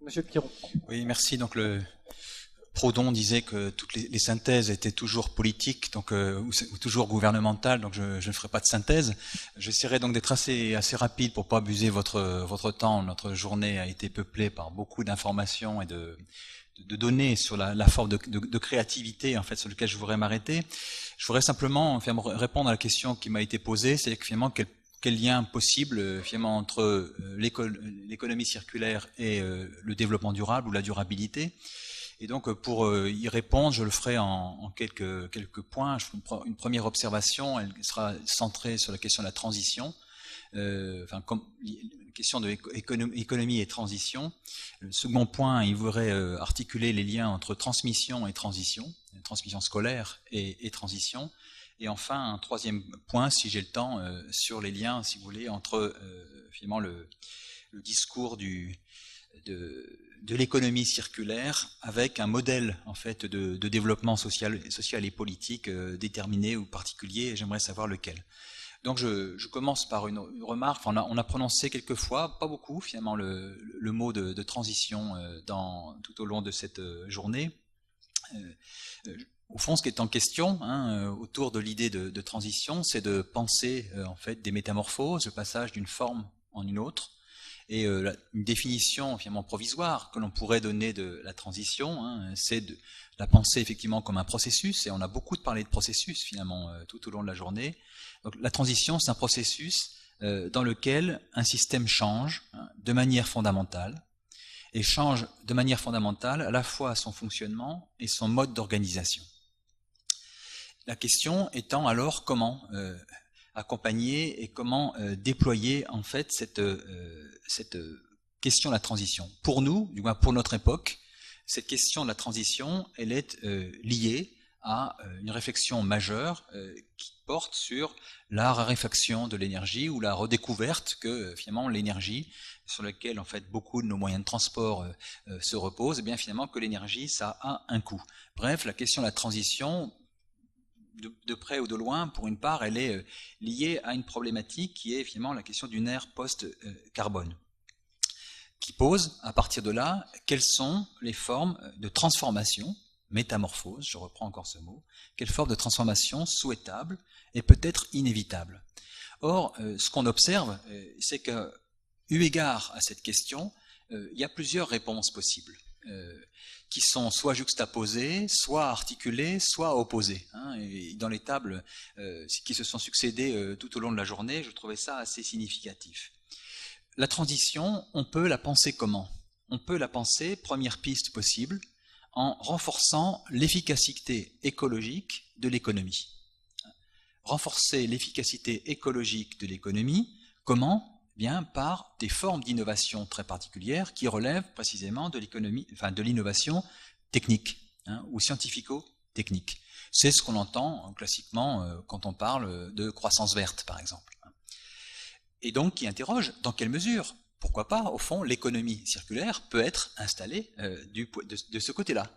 Monsieur Piron. Oui, merci. Donc Proudhon disait que toutes les synthèses étaient toujours politiques, donc ou toujours gouvernementales. Donc je ne ferai pas de synthèse. J'essaierai donc d'être assez rapide pour pas abuser votre temps. Notre journée a été peuplée par beaucoup d'informations et de données sur la forme de créativité en fait sur lequel je voudrais m'arrêter. Je voudrais simplement répondre à la question qui m'a été posée, c'est que finalement quel lien possible finalement entre l'économie circulaire et le développement durable ou la durabilité. Et donc pour y répondre, je le ferai en quelques points. Une première observation, elle sera centrée sur la question de la transition, comme question de économie et transition. Le second point, il voudrait articuler les liens entre transmission et transition, transmission scolaire et transition. Et enfin, un troisième point, si j'ai le temps, sur les liens, si vous voulez, entre finalement le discours de l'économie circulaire avec un modèle en fait de développement social et politique déterminé ou particulier, et j'aimerais savoir lequel. Donc je commence par une remarque. Enfin, on a prononcé quelques fois, pas beaucoup finalement, le mot de transition tout au long de cette journée. Au fond, ce qui est en question autour de l'idée de transition, c'est de penser en fait des métamorphoses, le passage d'une forme en une autre. Et une définition finalement provisoire que l'on pourrait donner de la transition, c'est de la penser effectivement comme un processus, et on a beaucoup parlé de processus finalement tout au long de la journée. Donc la transition, c'est un processus dans lequel un système change de manière fondamentale, et change de manière fondamentale à la fois son fonctionnement et son mode d'organisation. La question étant alors comment accompagner et comment déployer en fait cette question de la transition. Pour nous, du moins pour notre époque, cette question de la transition, elle est liée à une réflexion majeure qui porte sur la raréfaction de l'énergie ou la redécouverte que finalement l'énergie sur laquelle en fait beaucoup de nos moyens de transport se reposent, et bien finalement que l'énergie ça a un coût. Bref, la question de la transition, de près ou de loin, pour une part, elle est liée à une problématique qui est finalement la question d'une ère post-carbone, qui pose, à partir de là, quelles sont les formes de transformation, métamorphose, je reprends encore ce mot, quelles formes de transformation souhaitables et peut-être inévitables. Or, ce qu'on observe, c'est que, eu égard à cette question, il y a plusieurs réponses possibles. Qui sont soit juxtaposées, soit articulées, soit opposées. Et dans les tables qui se sont succédées tout au long de la journée, je trouvais ça assez significatif. La transition, on peut la penser comment? On peut la penser, première piste possible, en renforçant l'efficacité écologique de l'économie. Renforcer l'efficacité écologique de l'économie, comment? Bien par des formes d'innovation très particulières qui relèvent précisément de l'économie, enfin de l'innovation technique ou scientifico-technique. C'est ce qu'on entend classiquement quand on parle de croissance verte, par exemple. Et donc qui interroge dans quelle mesure, pourquoi pas, au fond, l'économie circulaire peut être installée de ce côté-là,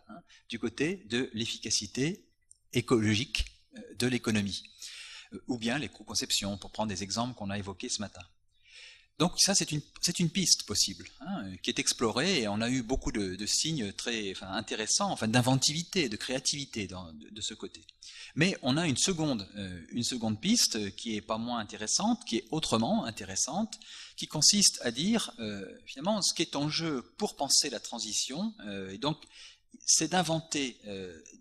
du côté de l'efficacité écologique de l'économie, ou bien l'éco-conception, pour prendre des exemples qu'on a évoqués ce matin. Donc ça, c'est une piste possible qui est explorée, et on a eu beaucoup de signes très intéressants, d'inventivité, de créativité de ce côté. Mais on a une seconde piste qui est pas moins intéressante, qui est autrement intéressante, qui consiste à dire finalement ce qui est en jeu pour penser la transition, et donc c'est d'inventer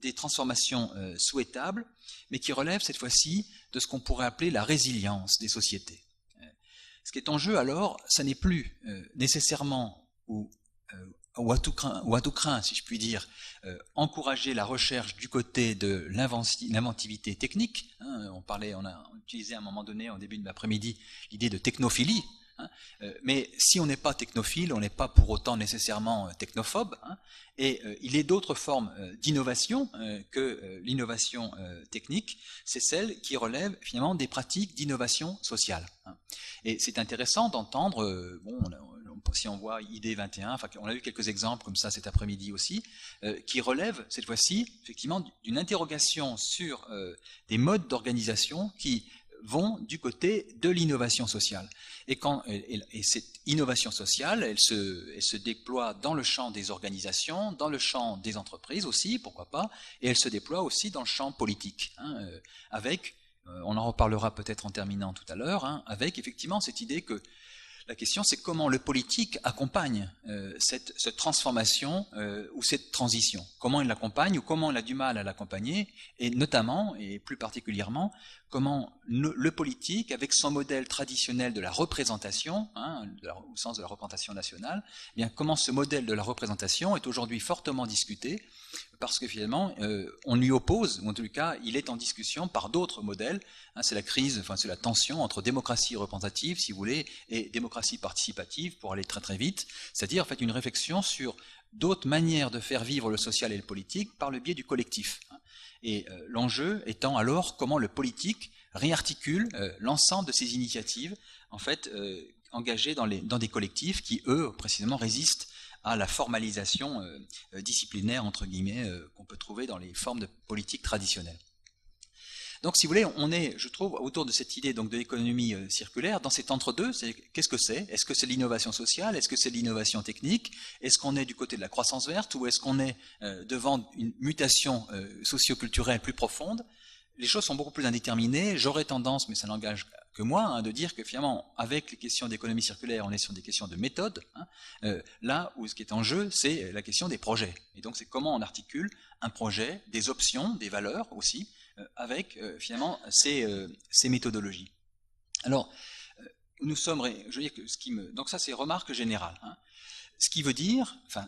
des transformations souhaitables, mais qui relèvent cette fois-ci de ce qu'on pourrait appeler la résilience des sociétés. Ce qui est en jeu alors, ça n'est plus nécessairement ou à tout craint, si je puis dire, encourager la recherche du côté de l'inventivité technique. On a utilisé à un moment donné, au début de l'après-midi, l'idée de technophilie. Mais si on n'est pas technophile, on n'est pas pour autant nécessairement technophobe. Et il est d'autres formes d'innovation que l'innovation technique. C'est celle qui relève finalement des pratiques d'innovation sociale. Et c'est intéressant d'entendre, si on voit ID 21, on a eu quelques exemples comme ça cet après-midi aussi, qui relèvent cette fois-ci effectivement d'une interrogation sur des modes d'organisation qui vont du côté de l'innovation sociale. Et cette innovation sociale, elle se déploie dans le champ des organisations, dans le champ des entreprises aussi, pourquoi pas, et elle se déploie aussi dans le champ politique, avec, on en reparlera peut-être en terminant tout à l'heure, avec effectivement cette idée que la question, c'est comment le politique accompagne cette transformation ou cette transition. Comment il l'accompagne ou comment il a du mal à l'accompagner, et notamment, et plus particulièrement, comment le politique, avec son modèle traditionnel de la représentation, au sens de la représentation nationale, eh bien, comment ce modèle de la représentation est aujourd'hui fortement discuté, parce que finalement, on lui oppose, ou en tout cas, il est en discussion par d'autres modèles. C'est la crise, enfin c'est la tension entre démocratie représentative, si vous voulez, et démocratie participative, pour aller très très vite, c'est-à-dire en fait une réflexion sur d'autres manières de faire vivre le social et le politique par le biais du collectif. Et l'enjeu étant alors comment le politique réarticule l'ensemble de ces initiatives, en fait, engagées dans des collectifs qui, eux, précisément, résistent à la formalisation disciplinaire, entre guillemets, qu'on peut trouver dans les formes de politique traditionnelles. Donc, si vous voulez, on est, je trouve, autour de cette idée donc de l'économie circulaire, dans cet entre-deux. Qu'est-ce que c'est? Est-ce que c'est l'innovation sociale? Est-ce que c'est l'innovation technique? Est-ce qu'on est du côté de la croissance verte? Ou est-ce qu'on est devant une mutation socio-culturelle plus profonde? Les choses sont beaucoup plus indéterminées. J'aurais tendance, mais ça n'engage que moi, de dire que finalement, avec les questions d'économie circulaire, on est sur des questions de méthode. Là où ce qui est en jeu, c'est la question des projets. Et donc, c'est comment on articule un projet, des options, des valeurs aussi, avec finalement ces méthodologies. Alors, nous sommes, je veux dire que donc ça c'est remarque générale. Ce qui veut dire, enfin,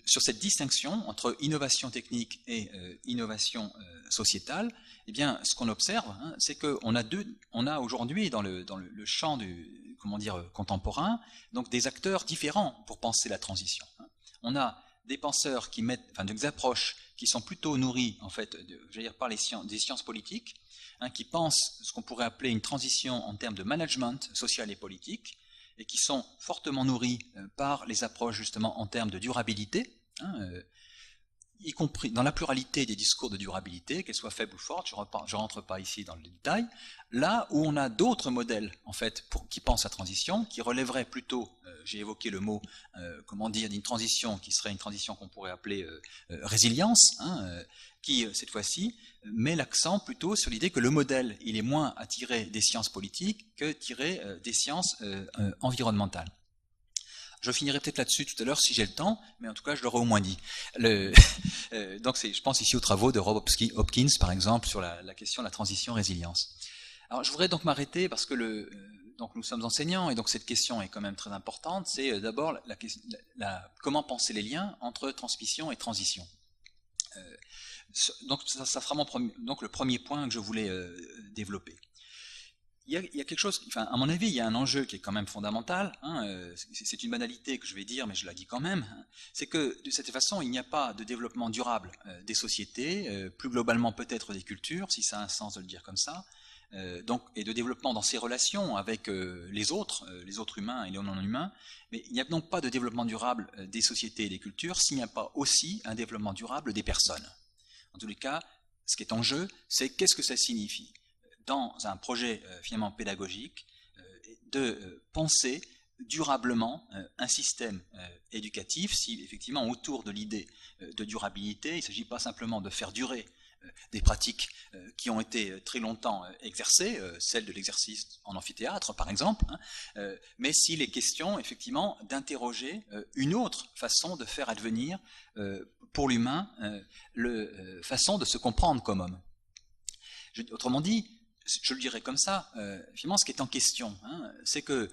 sur cette distinction entre innovation technique et innovation sociétale, eh bien, ce qu'on observe, c'est qu'on a aujourd'hui dans le champ du, comment dire, contemporain, donc des acteurs différents pour penser la transition. On a des penseurs qui mettent, enfin, des approches qui sont plutôt nourries, en fait, je veux dire, par des sciences politiques, qui pensent ce qu'on pourrait appeler une transition en termes de management social et politique, et qui sont fortement nourris par les approches justement en termes de durabilité, y compris dans la pluralité des discours de durabilité, qu'elles soient faibles ou fortes, je ne rentre pas ici dans le détail, là où on a d'autres modèles en fait qui pensent à transition, qui relèveraient plutôt, j'ai évoqué le mot, comment dire, d'une transition qui serait une transition qu'on pourrait appeler résilience, qui cette fois-ci met l'accent plutôt sur l'idée que le modèle il est moins à tirer des sciences politiques que tiré des sciences environnementales. Je finirai peut-être là-dessus tout à l'heure si j'ai le temps, mais en tout cas je l'aurais au moins dit. Donc je pense ici aux travaux de Rob Hopkins par exemple sur la question de la transition résilience. Alors je voudrais donc m'arrêter parce que donc nous sommes enseignants et donc cette question est quand même très importante. C'est d'abord comment penser les liens entre transmission et transition. Donc ça sera donc le premier point que je voulais développer. Il y a quelque chose, enfin, à mon avis, il y a un enjeu qui est quand même fondamental, c'est une banalité que je vais dire, mais je la dis quand même, c'est que de cette façon, il n'y a pas de développement durable des sociétés, plus globalement peut-être des cultures, si ça a un sens de le dire comme ça, donc, et de développement dans ces relations avec les autres humains et les non-humains, mais il n'y a donc pas de développement durable des sociétés et des cultures s'il n'y a pas aussi un développement durable des personnes. En tous les cas, ce qui est en jeu, c'est qu'est-ce que ça signifie dans un projet finalement pédagogique de penser durablement un système éducatif, si effectivement autour de l'idée de durabilité, il ne s'agit pas simplement de faire durer des pratiques qui ont été très longtemps exercées, celle de l'exercice en amphithéâtre par exemple, mais s'il est question effectivement d'interroger une autre façon de faire advenir pour l'humain façon de se comprendre comme homme. Autrement dit, je le dirais comme ça, finalement ce qui est en question, c'est que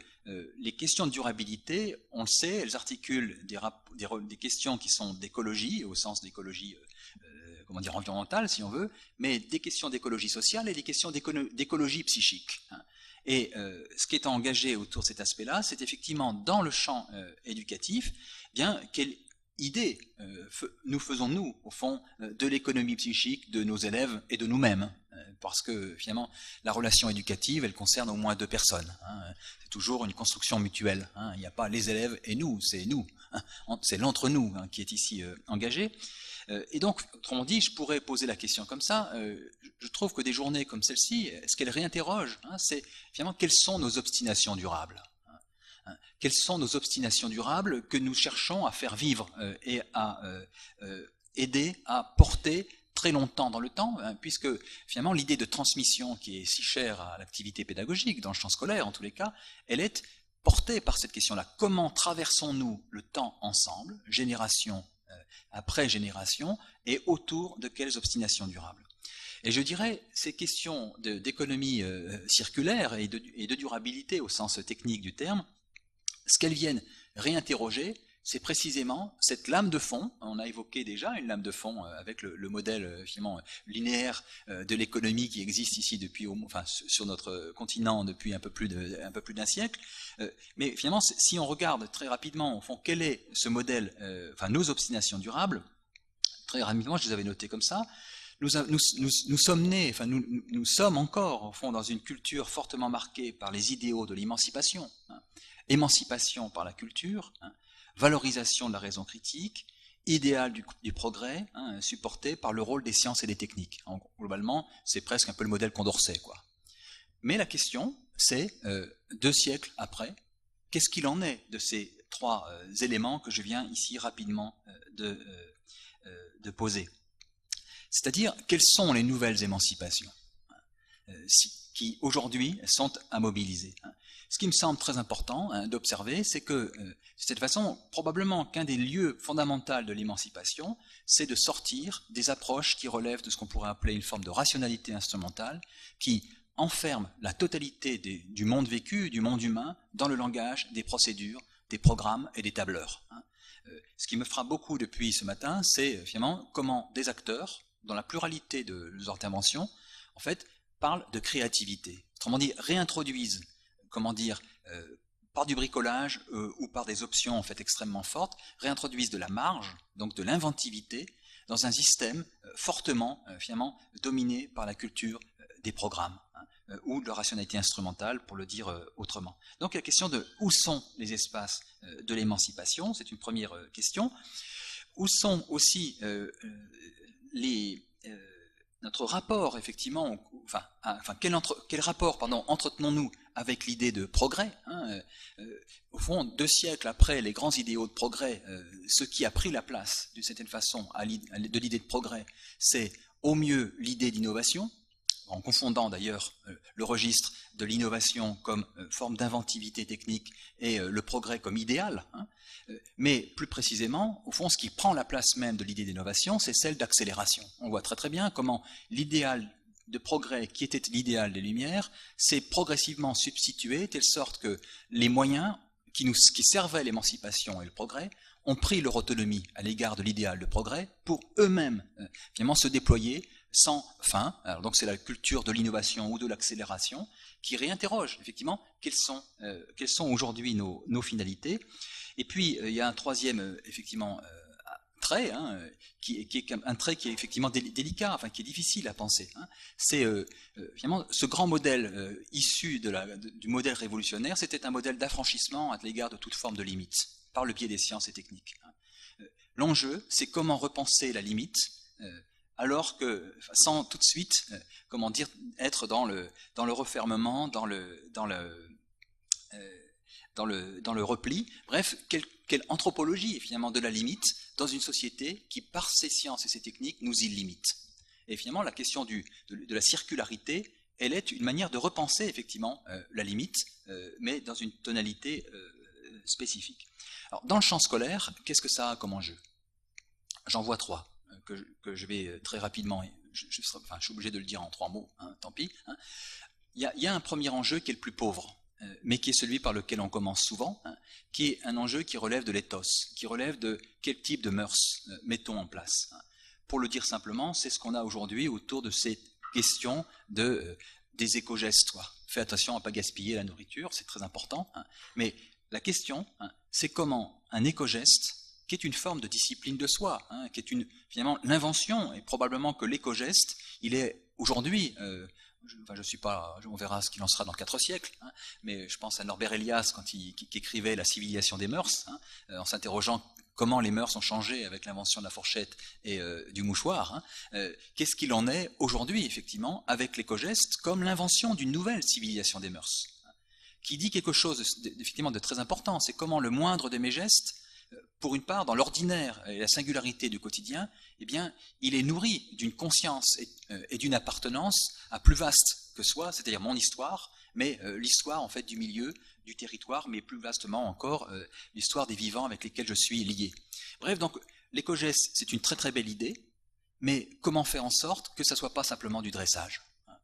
les questions de durabilité, on le sait, elles articulent des questions qui sont d'écologie, au sens d'écologie comment dire, environnementale si on veut, mais des questions d'écologie sociale et des questions d'écologie psychique. Et ce qui est engagé autour de cet aspect-là, c'est effectivement dans le champ éducatif, bien quelle idée nous faisons-nous, au fond, de l'économie psychique de nos élèves et de nous-mêmes, parce que finalement la relation éducative elle concerne au moins deux personnes, c'est toujours une construction mutuelle, il n'y a pas les élèves et nous, c'est nous, C'est l'entre-nous qui est ici engagé. Et donc, autrement dit, je pourrais poser la question comme ça. Je trouve que des journées comme celle-ci, ce qu'elles réinterrogent, c'est finalement quelles sont nos obstinations durables. Quelles sont nos obstinations durables que nous cherchons à faire vivre et à aider à porter très longtemps dans le temps, puisque finalement l'idée de transmission qui est si chère à l'activité pédagogique, dans le champ scolaire en tous les cas, elle est portée par cette question-là. Comment traversons-nous le temps ensemble, génération après génération, et autour de quelles obstinations durables? Et je dirais, ces questions d'économie circulaire et de durabilité au sens technique du terme, ce qu'elles viennent réinterroger, c'est précisément cette lame de fond. On a évoqué déjà une lame de fond avec le modèle finalement linéaire de l'économie qui existe ici depuis, enfin, sur notre continent depuis un peu plus d'un siècle. Mais finalement, si on regarde très rapidement, au fond, quel est ce modèle, enfin nos obstinations durables, très rapidement, je les avais notées comme ça. Nous sommes nés, enfin nous sommes encore au fond dans une culture fortement marquée par les idéaux de l'émancipation, émancipation par la culture, valorisation de la raison critique, idéal du progrès, supporté par le rôle des sciences et des techniques. Globalement, c'est presque un peu le modèle Condorcet, quoi. Mais la question, c'est 2 siècles après, qu'est-ce qu'il en est de ces 3 éléments que je viens ici rapidement de poser? C'est-à-dire, quelles sont les nouvelles émancipations qui aujourd'hui sont à mobiliser? Ce qui me semble très important d'observer, c'est que, de cette façon, probablement qu'un des lieux fondamentaux de l'émancipation, c'est de sortir des approches qui relèvent de ce qu'on pourrait appeler une forme de rationalité instrumentale, qui enferme la totalité du monde vécu, du monde humain, dans le langage des procédures, des programmes et des tableurs. Ce qui me frappe beaucoup depuis ce matin, c'est finalement comment des acteurs, dans la pluralité de leurs interventions, en fait, parlent de créativité. Autrement dit, réintroduisent, comment dire, par du bricolage ou par des options en fait extrêmement fortes, réintroduisent de la marge, donc de l'inventivité, dans un système fortement, finalement, dominé par la culture des programmes, ou de la rationalité instrumentale, pour le dire autrement. Donc la question de où sont les espaces de l'émancipation, c'est une première question. Où sont aussi notre rapport, effectivement, quel rapport, entretenons-nous avec l'idée de progrès, au fond, 2 siècles après les grands idéaux de progrès, ce qui a pris la place, d'une certaine façon, de l'idée de progrès, c'est au mieux l'idée d'innovation, en confondant d'ailleurs le registre de l'innovation comme forme d'inventivité technique et le progrès comme idéal, mais plus précisément, au fond, ce qui prend la place même de l'idée d'innovation, c'est celle d'accélération. On voit très très bien comment l'idéal de progrès, qui était l'idéal des Lumières, s'est progressivement substitué, de telle sorte que les moyens qui servaient l'émancipation et le progrès ont pris leur autonomie à l'égard de l'idéal de progrès pour eux-mêmes finalement se déployer sans fin. Alors donc c'est la culture de l'innovation ou de l'accélération qui réinterroge effectivement quelles sont aujourd'hui nos finalités. Et puis il y a un troisième effectivement trait, qui est un trait qui est effectivement délicat, enfin qui est difficile à penser. C'est finalement ce grand modèle issu du modèle révolutionnaire, c'était un modèle d'affranchissement à l'égard de toute forme de limite par le biais des sciences et techniques. L'enjeu, c'est comment repenser la limite alors que, sans tout de suite, comment dire, être dans le refermement, dans le repli. Bref, quelle anthropologie finalement de la limite dans une société qui, par ses sciences et ses techniques, nous y limite. Et finalement, la question de la circularité, elle est une manière de repenser effectivement la limite, mais dans une tonalité spécifique. Alors, dans le champ scolaire, qu'est-ce que ça a comme enjeu? J'en vois 3 que je vais très rapidement, je suis obligé de le dire en 3 mots, tant pis. Il y a un premier enjeu qui est le plus pauvre, mais qui est celui par lequel on commence souvent, qui est un enjeu qui relève de l'éthos, qui relève de quel type de mœurs mettons en place. Pour le dire simplement, c'est ce qu'on a aujourd'hui autour de ces questions des éco-gestes. Fais attention à ne pas gaspiller la nourriture, c'est très important, mais la question, c'est comment un éco-geste, qui est une forme de discipline de soi, qui est finalement l'invention, et probablement que l'éco-geste, il est aujourd'hui, je suis pas, on verra ce qu'il en sera dans 4 siècles, hein, mais je pense à Norbert Elias quand qui écrivait La civilisation des mœurs, hein, en s'interrogeant comment les mœurs ont changé avec l'invention de la fourchette et du mouchoir. Hein. Qu'est-ce qu'il en est aujourd'hui, effectivement, avec l'éco-geste comme l'invention d'une nouvelle civilisation des mœurs, hein, qui dit quelque chose effectivement de très important, c'est comment le moindre de mes gestes, pour une part, dans l'ordinaire et la singularité du quotidien, eh bien, il est nourri d'une conscience et d'une appartenance à plus vaste que soi, c'est-à-dire mon histoire, mais l'histoire en fait du milieu, du territoire, mais plus vastement encore l'histoire des vivants avec lesquels je suis lié. Bref, donc l'éco-geste, c'est une très très belle idée, mais comment faire en sorte que ça ne soit pas simplement du dressage, hein.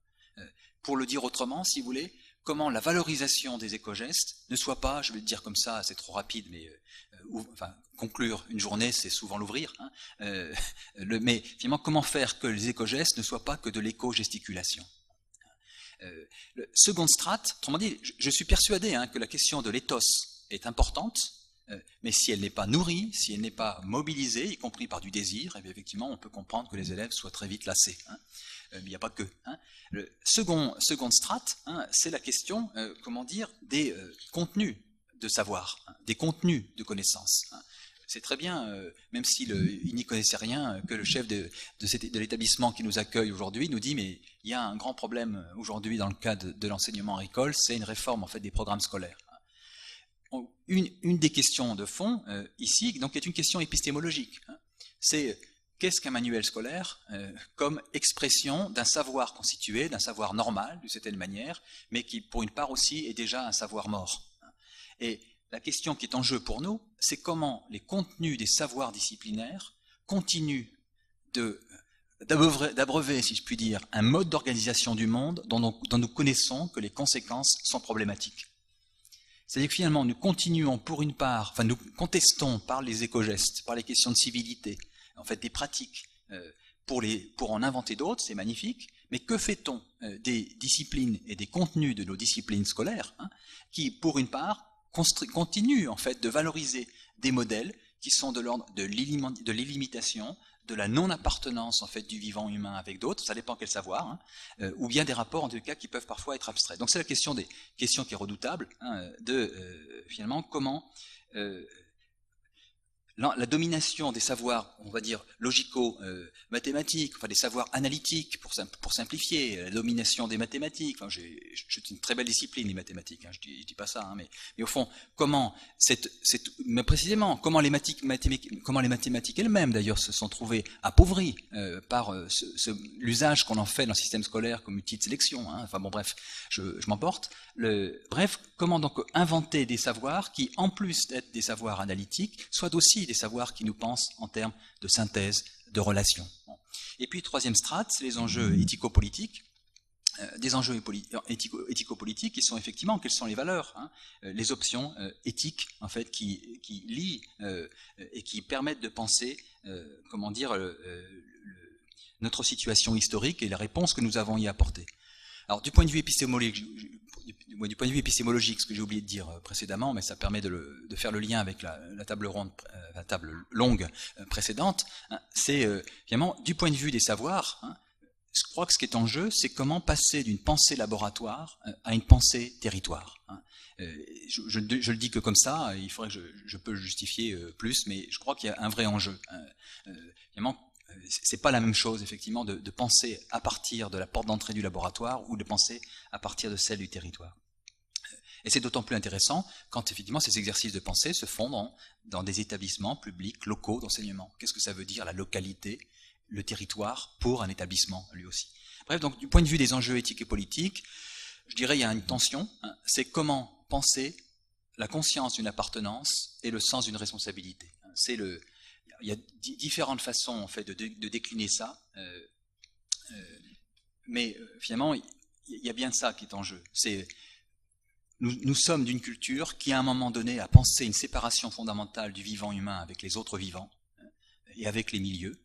Pour le dire autrement, si vous voulez, comment la valorisation des éco-gestes ne soit pas, je vais le dire comme ça, c'est trop rapide, mais enfin, conclure une journée, c'est souvent l'ouvrir, hein, mais finalement, comment faire que les éco-gestes ne soient pas que de l'éco-gesticulation. Le second strate, autrement dit, je suis persuadé que la question de l'éthos est importante, mais si elle n'est pas nourrie, si elle n'est pas mobilisée, y compris par du désir, et bien effectivement, on peut comprendre que les élèves soient très vite lassés. Hein. Mais il n'y a pas que. Hein. Le second strate, c'est la question, des contenus de savoir, des contenus de connaissances. C'est très bien, même s'il n'y connaissait rien, que le chef de l'établissement qui nous accueille aujourd'hui nous dit mais il y a un grand problème aujourd'hui dans le cadre de l'enseignement agricole, c'est une réforme en fait des programmes scolaires. Une des questions de fond ici, donc, est une question épistémologique. C'est qu'est-ce qu'un manuel scolaire comme expression d'un savoir constitué, d'un savoir normal d'une certaine manière, mais qui pour une part aussi est déjà un savoir mort. Et la question qui est en jeu pour nous, c'est comment les contenus des savoirs disciplinaires continuent d'abreuver, si je puis dire, un mode d'organisation du monde dont nous connaissons que les conséquences sont problématiques. C'est-à-dire que finalement, nous continuons pour une part, enfin nous contestons par les éco-gestes, par les questions de civilité, en fait des pratiques, pour en inventer d'autres, c'est magnifique, mais que fait-on des disciplines et des contenus de nos disciplines scolaires, qui, pour une part, continuent en fait de valoriser des modèles qui sont de l'ordre de l'illimitation, de la non-appartenance en fait du vivant humain avec d'autres, ça dépend quel savoir, ou bien des rapports en tout cas qui peuvent parfois être abstraits. Donc c'est la question des questions qui est redoutable, finalement comment la domination des savoirs, on va dire, logico-mathématiques, enfin des savoirs analytiques, pour simplifier, la domination des mathématiques, enfin, c'est une très belle discipline, les mathématiques, je dis pas ça, mais au fond, comment, mais précisément, comment les mathématiques elles-mêmes, d'ailleurs, se sont trouvées appauvries par l'usage qu'on en fait dans le système scolaire comme outil de sélection, enfin bon, bref, je m'emporte. Bref, comment donc inventer des savoirs qui, en plus d'être des savoirs analytiques, soient aussi des savoirs qui nous pensent en termes de synthèse, de relation. Et puis, troisième strate, c'est les enjeux éthico-politiques. Des enjeux éthico-politiques qui sont effectivement quelles sont les valeurs, les options éthiques en fait qui lient et qui permettent de penser notre situation historique et les réponses que nous avons y apportées. Alors du point de vue épistémologique, ce que j'ai oublié de dire précédemment, mais ça permet de faire le lien avec la table longue précédente, c'est finalement du point de vue des savoirs, je crois que ce qui est en jeu, c'est comment passer d'une pensée laboratoire à une pensée territoire. Je le dis que comme ça, il faudrait que je peux le justifier plus, mais je crois qu'il y a un vrai enjeu. Finalement, c'est pas la même chose, effectivement, de penser à partir de la porte d'entrée du laboratoire ou de penser à partir de celle du territoire. Et c'est d'autant plus intéressant quand, effectivement, ces exercices de pensée se font dans des établissements publics, locaux d'enseignement. Qu'est-ce que ça veut dire, la localité, le territoire, pour un établissement, lui aussi. Bref, donc, du point de vue des enjeux éthiques et politiques, je dirais il y a une tension, c'est comment penser la conscience d'une appartenance et le sens d'une responsabilité. Il y a différentes façons en fait de décliner ça, mais finalement il y a bien ça qui est en jeu. Nous sommes d'une culture qui à un moment donné a pensé une séparation fondamentale du vivant humain avec les autres vivants et avec les milieux.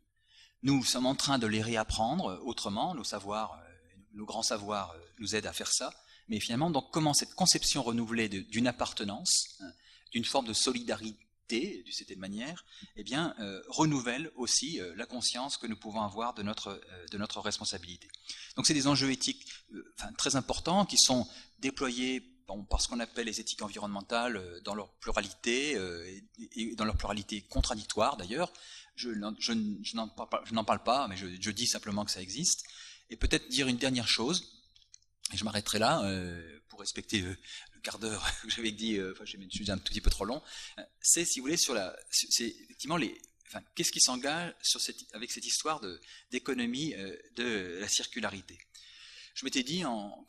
Nous sommes en train de les réapprendre autrement, nos grands savoirs nous aident à faire ça, mais finalement donc comment cette conception renouvelée d'une appartenance, d'une forme de solidarité T, d'une certaine manière, eh bien, renouvelle aussi la conscience que nous pouvons avoir de notre responsabilité. Donc c'est des enjeux éthiques très importants qui sont déployés par ce qu'on appelle les éthiques environnementales dans leur pluralité, et dans leur pluralité contradictoire d'ailleurs. Je n'en parle pas, mais je dis simplement que ça existe. Et peut-être dire une dernière chose, et je m'arrêterai là, pour respecter le quart d'heure que j'avais dit, je suis un tout petit peu trop long, c'est, si vous voulez, c'est effectivement qu'est-ce qui s'engage avec cette histoire d'économie de la circularité. Je m'étais dit, en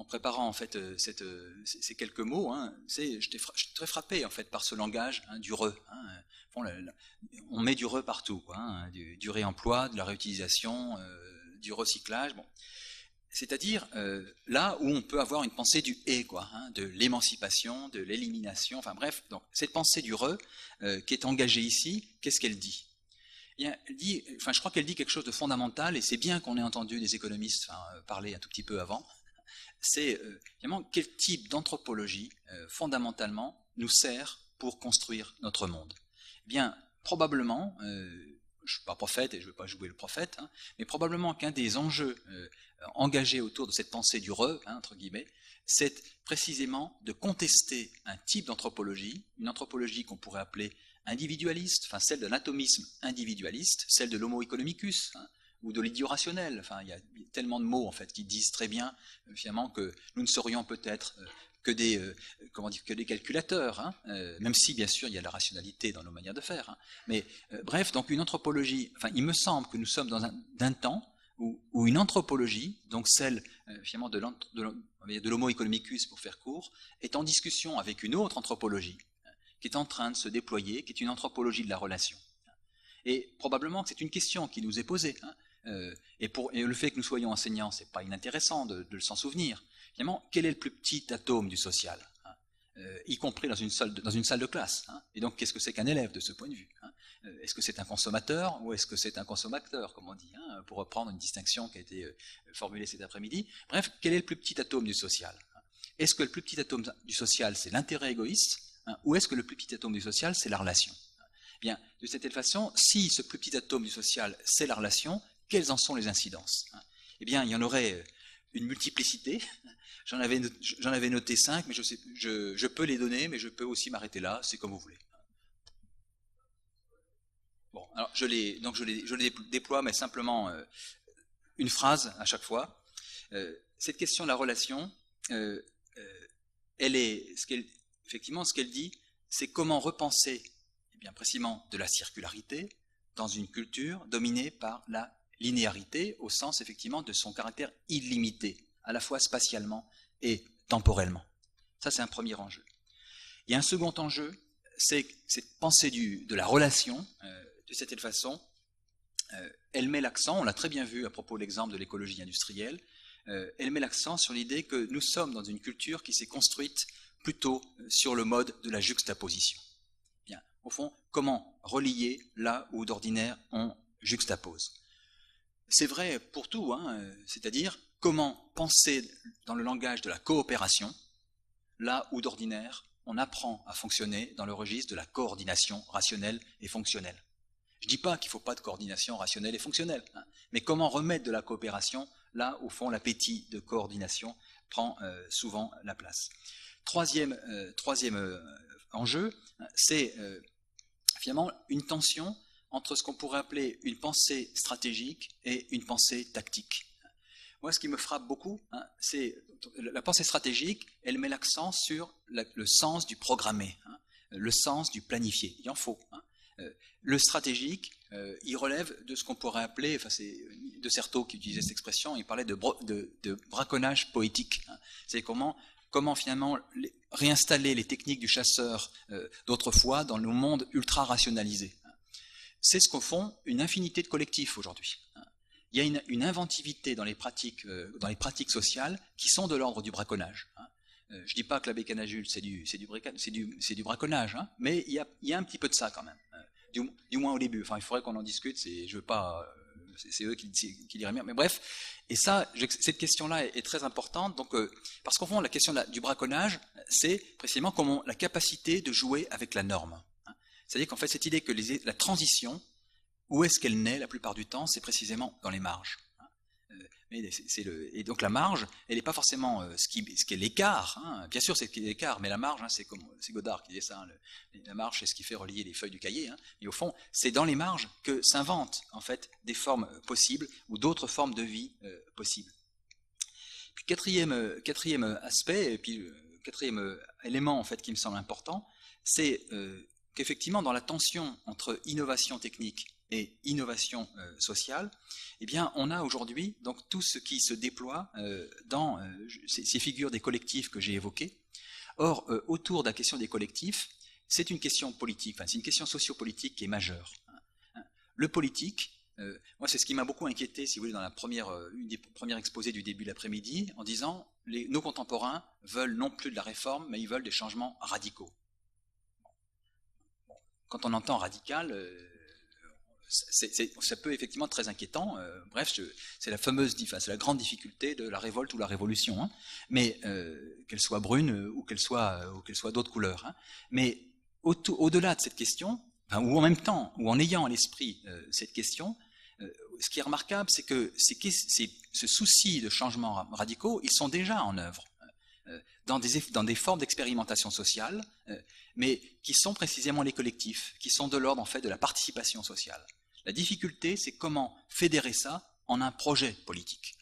préparant en fait ces quelques mots, j'étais très frappé en fait par ce langage du re. On met du re partout, quoi, du réemploi, de la réutilisation, du recyclage. Bon. C'est-à-dire là où on peut avoir une pensée du et, quoi, de l'émancipation, de l'élimination, enfin bref, donc cette pensée du re qui est engagée ici, qu'est-ce qu'elle dit? Elle dit, je crois qu'elle dit quelque chose de fondamental, et c'est bien qu'on ait entendu des économistes parler un tout petit peu avant. C'est finalement quel type d'anthropologie fondamentalement nous sert pour construire notre monde. Eh bien, probablement, je ne suis pas prophète et je ne veux pas jouer le prophète, mais probablement qu'un des enjeux engagés autour de cette pensée du re, entre guillemets, c'est précisément de contester un type d'anthropologie, une anthropologie qu'on pourrait appeler individualiste, celle de l'atomisme individualiste, celle de l'homo economicus, ou de l'idiot rationnel. Il y a tellement de mots en fait qui disent très bien finalement que nous ne serions peut-être que des calculateurs, même si bien sûr il y a de la rationalité dans nos manières de faire. Mais bref, donc une anthropologie, il me semble que nous sommes dans un temps où une anthropologie, donc celle finalement de l'homo economicus pour faire court, est en discussion avec une autre anthropologie qui est en train de se déployer, qui est une anthropologie de la relation. Et probablement que c'est une question qui nous est posée. Et le fait que nous soyons enseignants, c'est pas inintéressant de s'en souvenir. Finalement, quel est le plus petit atome du social, y compris dans une salle de classe. Et donc, qu'est-ce que c'est qu'un élève de ce point de vue? Est-ce que c'est un consommateur ou est-ce que c'est un consommateur, comme on dit, pour reprendre une distinction qui a été formulée cet après-midi? Bref, quel est le plus petit atome du social? Est-ce que le plus petit atome du social, c'est l'intérêt égoïste, ou est-ce que le plus petit atome du social, c'est la relation? Bien, de cette façon, si ce plus petit atome du social, c'est la relation, quelles en sont les incidences? Eh bien, il y en aurait une multiplicité. J'en avais noté 5, mais je peux les donner, mais je peux aussi m'arrêter là, c'est comme vous voulez. Bon, alors je les déploie, mais simplement une phrase à chaque fois. Cette question de la relation, elle est, effectivement, ce qu'elle dit, c'est comment repenser, bien précisément, de la circularité dans une culture dominée par la linéarité, au sens effectivement de son caractère illimité, à la fois spatialement et temporellement. Ça, c'est un premier enjeu. Il y a un second enjeu, c'est cette pensée de la relation, de cette façon, elle met l'accent, on l'a très bien vu à propos de l'exemple de l'écologie industrielle, elle met l'accent sur l'idée que nous sommes dans une culture qui s'est construite plutôt sur le mode de la juxtaposition. Bien, au fond, comment relier là où d'ordinaire on juxtapose. C'est vrai pour tout, c'est-à-dire comment penser dans le langage de la coopération, là où d'ordinaire on apprend à fonctionner dans le registre de la coordination rationnelle et fonctionnelle. Je ne dis pas qu'il ne faut pas de coordination rationnelle et fonctionnelle, mais comment remettre de la coopération là où, au fond, l'appétit de coordination prend souvent la place. Troisième enjeu, c'est finalement une tension entre ce qu'on pourrait appeler une pensée stratégique et une pensée tactique. Moi, ce qui me frappe beaucoup, c'est la pensée stratégique, elle met l'accent sur le sens du programmé, le sens du planifié. Il en faut. Le stratégique, il relève de ce qu'on pourrait appeler, c'est De Certeau qui utilisait cette expression, il parlait de braconnage poétique. C'est comment finalement réinstaller les techniques du chasseur d'autrefois dans nos mondes ultra rationalisés. C'est ce qu'au fond une infinité de collectifs aujourd'hui. Il y a une inventivité dans les pratiques sociales qui sont de l'ordre du braconnage. Je ne dis pas que la bécanagule c'est du braconnage, mais il y a un petit peu de ça quand même. Du moins au début. Enfin, il faudrait qu'on en discute. Je veux pas. C'est eux qui diraient mieux. Mais bref. Et ça, cette question-là est très importante. Donc, parce qu'au fond, la question du braconnage, c'est précisément comment la capacité de jouer avec la norme. C'est-à-dire qu'en fait, cette idée que la transition, où est-ce qu'elle naît la plupart du temps, c'est précisément dans les marges. Et donc la marge, elle n'est pas forcément ce qu'est l'écart. Bien sûr, c'est l'écart, mais la marge, c'est Godard qui disait ça. La marge, c'est ce qui fait relier les feuilles du cahier. Et au fond, c'est dans les marges que s'inventent en fait des formes possibles ou d'autres formes de vie possibles. Puis quatrième aspect, et puis quatrième élément en fait qui me semble important, c'est qu'effectivement dans la tension entre innovation technique et innovation sociale, eh bien, on a aujourd'hui donc tout ce qui se déploie dans ces figures des collectifs que j'ai évoquées. Or, autour de la question des collectifs, c'est une question politique, c'est une question sociopolitique qui est majeure. Le politique, moi c'est ce qui m'a beaucoup inquiété, si vous voulez, dans une des premières exposés du début de l'après-midi, en disant nos contemporains veulent non plus de la réforme, mais ils veulent des changements radicaux. Quand on entend radical, ça peut effectivement être très inquiétant. Bref, c'est la grande difficulté de la révolte ou la révolution, mais qu'elle soit brune ou qu'elle soit d'autres couleurs. Mais au-delà de cette question, ou en même temps, ou en ayant à l'esprit cette question, ce qui est remarquable, c'est que ce souci de changements radicaux, ils sont déjà en œuvre dans des formes d'expérimentation sociale, mais qui sont précisément les collectifs, qui sont de l'ordre en fait de la participation sociale. La difficulté, c'est comment fédérer ça en un projet politique.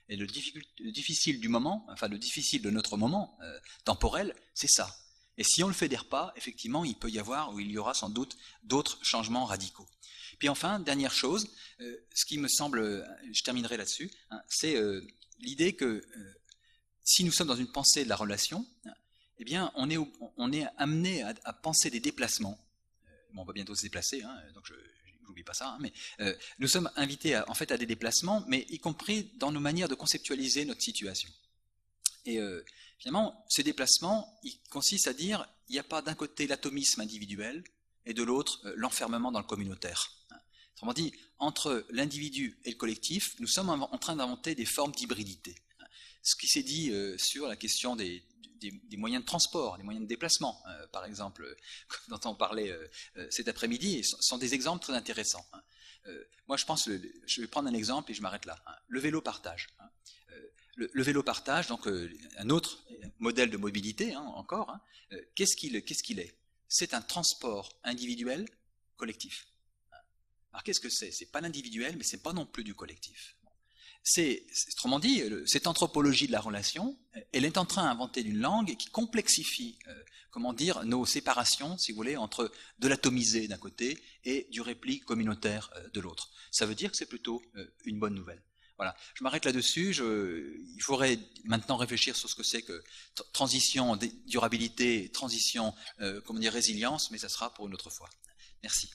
Et le difficile du moment, enfin le difficile de notre moment temporel, c'est ça. Et si on ne le fédère pas, effectivement, il peut y avoir, ou il y aura sans doute, d'autres changements radicaux. Puis enfin, dernière chose, ce qui me semble, je terminerai là-dessus, c'est l'idée que si nous sommes dans une pensée de la relation, eh bien, on est amené à penser des déplacements. Bon, on va bientôt se déplacer, donc je n'oublie pas ça, mais nous sommes invités à des déplacements, mais y compris dans nos manières de conceptualiser notre situation. Et finalement, ce déplacement, il consiste à dire, il n'y a pas d'un côté l'atomisme individuel et de l'autre l'enfermement dans le communautaire. Autrement dit, entre l'individu et le collectif, nous sommes en train d'inventer des formes d'hybridité. Ce qui s'est dit sur la question des moyens de transport, des moyens de déplacement, par exemple, dont on parlait cet après-midi, sont des exemples très intéressants. Moi, je pense, je vais prendre un exemple et je m'arrête là. Le vélo partage. Le vélo partage, donc un autre modèle de mobilité, encore, qu'est-ce qu'il est? C'est un transport individuel collectif. Alors qu'est-ce que c'est? C'est pas l'individuel, mais c'est pas non plus du collectif. Autrement dit, cette anthropologie de la relation, elle est en train d'inventer une langue qui complexifie, nos séparations, si vous voulez, entre de l'atomisé d'un côté et du repli communautaire de l'autre. Ça veut dire que c'est plutôt une bonne nouvelle. Voilà, je m'arrête là-dessus. Il faudrait maintenant réfléchir sur ce que c'est que transition, durabilité, transition, résilience, mais ça sera pour une autre fois. Merci.